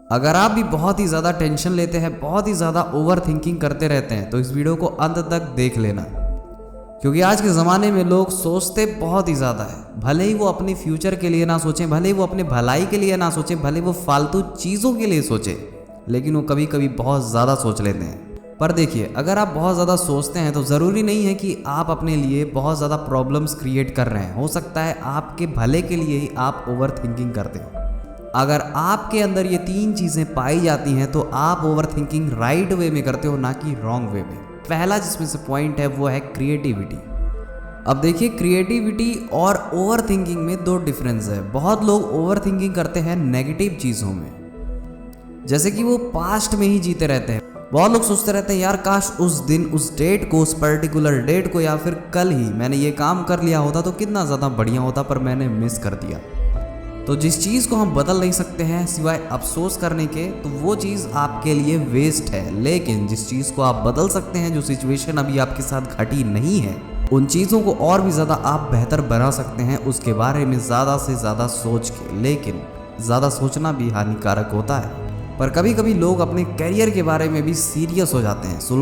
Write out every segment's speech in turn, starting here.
अगर आप भी बहुत ही ज़्यादा टेंशन लेते हैं, बहुत ही ज़्यादा ओवर थिंकिंग करते रहते हैं, तो इस वीडियो को अंत तक देख लेना, क्योंकि आज के ज़माने में लोग सोचते बहुत ही ज़्यादा है। भले ही वो अपने फ्यूचर के लिए ना सोचें, भले ही वो अपने भलाई के लिए ना सोचें, भले वो फालतू चीज़ों के लिए सोचें, लेकिन वो कभी कभी बहुत ज़्यादा सोच लेते हैं। पर देखिए, अगर आप बहुत ज़्यादा सोचते हैं तो ज़रूरी नहीं है कि आप अपने लिए बहुत ज़्यादा प्रॉब्लम्स क्रिएट कर रहे हैं। हो सकता है आपके भले के लिए ही आप ओवर थिंकिंग करते हो। अगर आपके अंदर ये 3 चीज़ें पाई जाती हैं तो आप ओवर थिंकिंग राइट वे में करते हो, ना कि रॉन्ग वे में। पहला जिसमें से पॉइंट है वो है क्रिएटिविटी। अब देखिए, क्रिएटिविटी और ओवर थिंकिंग में 2 डिफरेंस है। बहुत लोग ओवर थिंकिंग करते हैं नेगेटिव चीज़ों में, जैसे कि वो पास्ट में ही जीते रहते हैं। बहुत लोग सोचते रहते हैं, यार काश उस दिन, उस डेट को, उस पर्टिकुलर डेट को, या फिर कल ही मैंने ये काम कर लिया होता तो कितना ज़्यादा बढ़िया होता, पर मैंने मिस कर दिया। तो जिस चीज़ को हम बदल नहीं सकते हैं सिवाय अफसोस करने के, तो वो चीज़ आपके लिए वेस्ट है। लेकिन जिस चीज़ को आप बदल सकते हैं, जो सिचुएशन अभी आपके साथ घटी नहीं है, उन चीज़ों को और भी ज़्यादा आप बेहतर बना सकते हैं उसके बारे में ज़्यादा से ज़्यादा सोच के। लेकिन ज़्यादा सोचना भी हानिकारक होता है। पर कभी कभी लोग अपने करियर के बारे में भी सीरियस हो जाते हैं। सो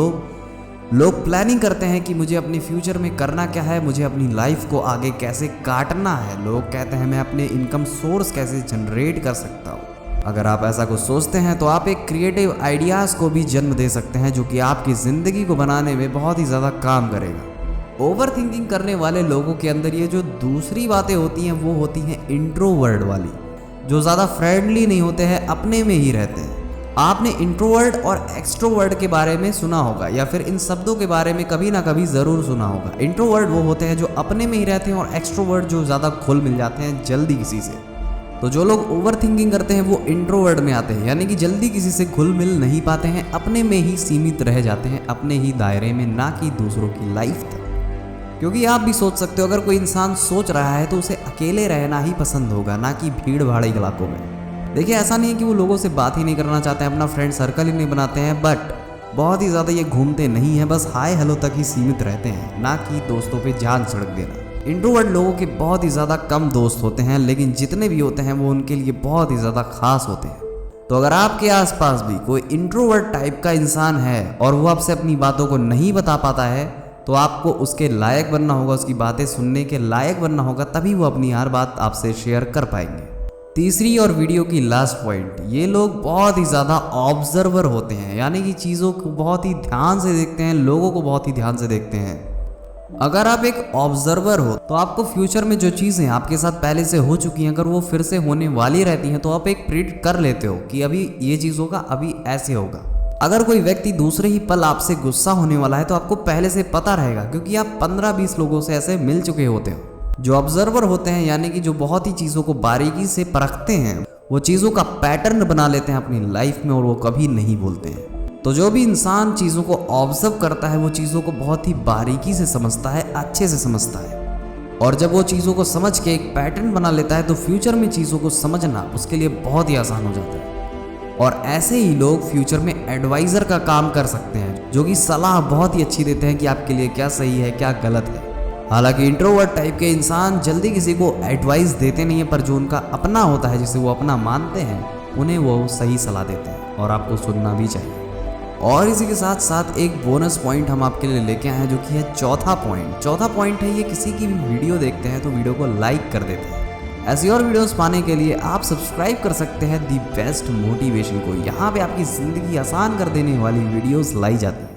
लोग प्लानिंग करते हैं कि मुझे अपने फ्यूचर में करना क्या है, मुझे अपनी लाइफ को आगे कैसे काटना है। लोग कहते हैं मैं अपने इनकम सोर्स कैसे जनरेट कर सकता हूँ। अगर आप ऐसा कुछ सोचते हैं तो आप एक क्रिएटिव आइडियाज़ को भी जन्म दे सकते हैं, जो कि आपकी ज़िंदगी को बनाने में बहुत ही ज़्यादा काम करेगा। ओवर थिंकिंग करने वाले लोगों के अंदर ये जो दूसरी बातें होती हैं वो होती हैं इंट्रोवर्ट वाली, जो ज़्यादा फ्रेंडली नहीं होते हैं, अपने में ही रहते हैं। आपने इंट्रोवर्ट और एक्सट्रोवर्ट के बारे में सुना होगा, या फिर इन शब्दों के बारे में कभी ना कभी ज़रूर सुना होगा। इंट्रोवर्ट वो होते हैं जो अपने में ही रहते हैं, और एक्सट्रोवर्ट जो ज़्यादा खुल मिल जाते हैं जल्दी किसी से। तो जो लोग ओवर थिंकिंग करते हैं वो इंट्रोवर्ट में आते हैं, यानी कि जल्दी किसी से घुल मिल नहीं पाते हैं, अपने में ही सीमित रह जाते हैं, अपने ही दायरे में, ना कि दूसरों की लाइफ तक। क्योंकि आप भी सोच सकते हो, अगर कोई इंसान सोच रहा है तो उसे अकेले रहना ही पसंद होगा, ना कि भीड़ भाड़ इलाकों में। देखिए, ऐसा नहीं है कि वो लोगों से बात ही नहीं करना चाहते हैं, अपना फ्रेंड सर्कल ही नहीं बनाते हैं, बट बहुत ही ज़्यादा ये घूमते नहीं हैं, बस हाय हेलो तक ही सीमित रहते हैं, ना कि दोस्तों पे जान छिड़क देना। इंट्रोवर्ट लोगों के बहुत ही ज़्यादा कम दोस्त होते हैं, लेकिन जितने भी होते हैं वो उनके लिए बहुत ही ज़्यादा खास होते हैं। तो अगर आपके आसपास भी कोई इंट्रोवर्ट टाइप का इंसान है और वो आपसे अपनी बातों को नहीं बता पाता है, तो आपको उसके लायक बनना होगा, उसकी बातें सुनने के लायक बनना होगा, तभी वो अपनी हर बात आपसे शेयर कर पाएंगे। तीसरी और वीडियो की लास्ट पॉइंट, ये लोग बहुत ही ज़्यादा ऑब्जर्वर होते हैं, यानी कि चीज़ों को बहुत ही ध्यान से देखते हैं, लोगों को बहुत ही ध्यान से देखते हैं। अगर आप एक ऑब्जर्वर हो तो आपको फ्यूचर में जो चीज़ें आपके साथ पहले से हो चुकी हैं, अगर वो फिर से होने वाली रहती हैं, तो आप एक प्रिडिक्ट कर लेते हो कि अभी ये चीज़ होगा, अभी ऐसे होगा। अगर कोई व्यक्ति दूसरे ही पल आपसे गुस्सा होने वाला है तो आपको पहले से पता रहेगा, क्योंकि आप 15-20 लोगों से ऐसे मिल चुके होते हो। जो ऑब्जर्वर होते हैं, यानी कि जो बहुत ही चीज़ों को बारीकी से परखते हैं, वो चीज़ों का पैटर्न बना लेते हैं अपनी लाइफ में, और वो कभी नहीं बोलते हैं। तो जो भी इंसान चीज़ों को ऑब्जर्व करता है वो चीज़ों को बहुत ही बारीकी से समझता है, अच्छे से समझता है, और जब वो चीज़ों को समझ के एक पैटर्न बना लेता है तो फ्यूचर में चीज़ों को समझना उसके लिए बहुत ही आसान हो जाता है। और ऐसे ही लोग फ्यूचर में एडवाइज़र का काम कर सकते हैं, जो कि सलाह बहुत ही अच्छी देते हैं कि आपके लिए क्या सही है, क्या गलत है। हालांकि इंट्रोवर्ट टाइप के इंसान जल्दी किसी को एडवाइस देते नहीं है, पर जो उनका अपना होता है, जिसे वो अपना मानते हैं, उन्हें वो सही सलाह देते हैं, और आपको सुनना भी चाहिए। और इसी के साथ साथ एक बोनस पॉइंट हम आपके लिए लेके आए हैं, जो कि है चौथा पॉइंट। चौथा पॉइंट है, ये किसी की भी वीडियो देखते हैं तो वीडियो को लाइक कर देते हैं। ऐसी और वीडियोस पाने के लिए आप सब्सक्राइब कर सकते हैं दी बेस्ट मोटिवेशन को। यहाँ पे आपकी ज़िंदगी आसान कर देने वाली वीडियोस लाई जाती हैं।